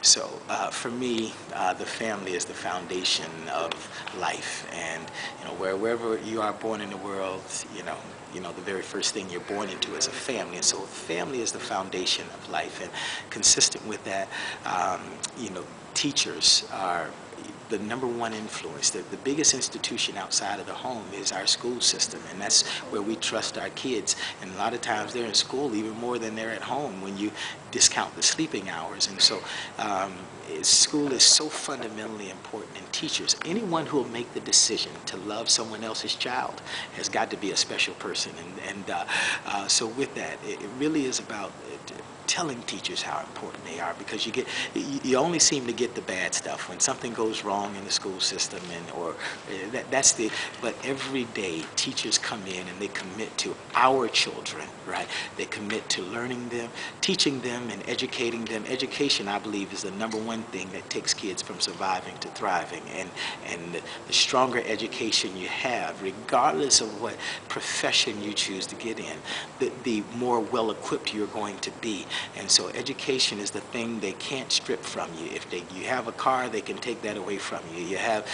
So for me, the family is the foundation of life, and wherever you are born in the world, the very first thing you're born into is a family, and so family is the foundation of life. And consistent with that, teachers are the number one influence. The biggest institution outside of the home is our school system, and that's where we trust our kids. And a lot of times they're in school even more than they're at home when you discount the sleeping hours. And so school is so fundamentally important, and teachers, anyone who will make the decision to love someone else's child has got to be a special person. So with that, it really is about telling teachers how important they are, because you only seem to get the bad stuff when something goes wrong in the school system, but every day teachers come in and they commit to our children, right? They commit to learning them, teaching them, and educating them. Education, I believe, is the number one thing that takes kids from surviving to thriving, and the stronger education you have, regardless of what profession you choose to get in, the more well equipped you're going to be. And so education is the thing they can't strip from you. If you have a car, they can take that away from you. You have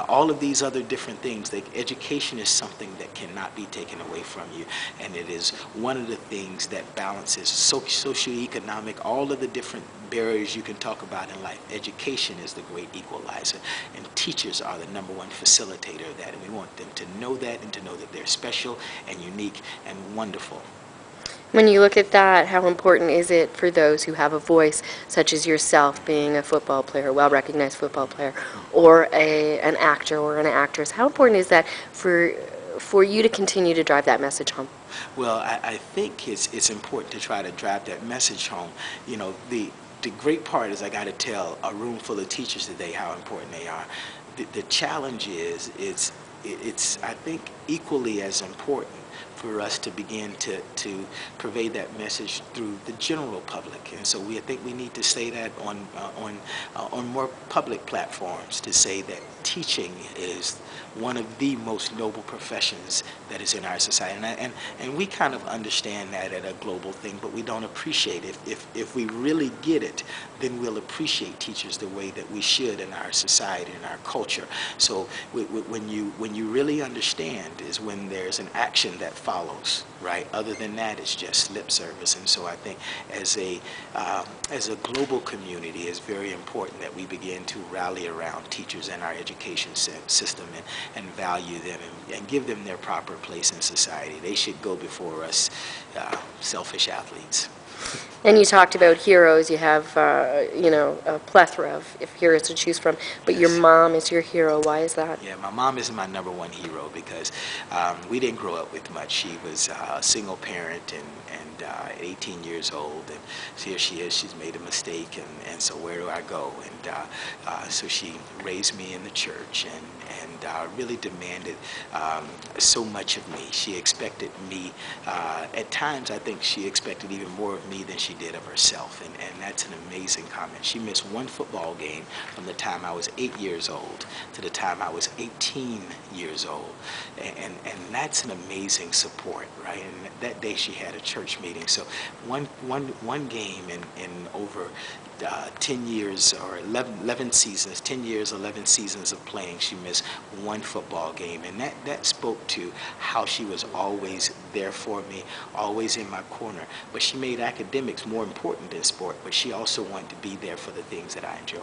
all of these other different things. Education is something that cannot be taken away from you, and it is one of the things that balances socioeconomic, all of the different barriers you can talk about in life. Education is the great equalizer, and teachers are the number one facilitator of that, and we want them to know that, and to know that they're special and unique and wonderful. When you look at that, how important is it for those who have a voice, such as yourself being a football player, well-recognized football player, or an actor or an actress? How important is that for you to continue to drive that message home? Well, I think it's important to try to drive that message home. The great part is I got to tell a room full of teachers today how important they are. The challenge is it's I think equally as important for us to begin to pervade that message through the general public, and so I think we need to say that on more public platforms, to say that teaching is one of the most noble professions that is in our society, and we kind of understand that at a global thing, but we don't appreciate it. If we really get it, then we'll appreciate teachers the way that we should in our society and our culture. So when you really understand is when there's an action that follows, right? Other than that, it's just lip service. And so I think as a global community, it's very important that we begin to rally around teachers and our education system and value them and give them their proper place in society. They should go before us selfish athletes. And you talked about heroes. You have, a plethora of heroes to choose from. But your mom is your hero. Why is that? Yeah, my mom is my number one hero because we didn't grow up with much. She was a single parent and 18 years old, and here she is. She's made a mistake, and so where do I go? And so she raised me in the church and really demanded so much of me. She expected me, at times I think she expected even more of me than she did of herself, and that's an amazing comment. She missed one football game from the time I was 8 years old to the time I was 18 years old, and that's an amazing support, right? And that day she had a church meeting. So one game in over 10 years or 11 seasons, 10 years, 11 seasons of playing, she missed one football game. And that spoke to how she was always there for me, always in my corner. But she made academics more important than sport, but she also wanted to be there for the things that I enjoy.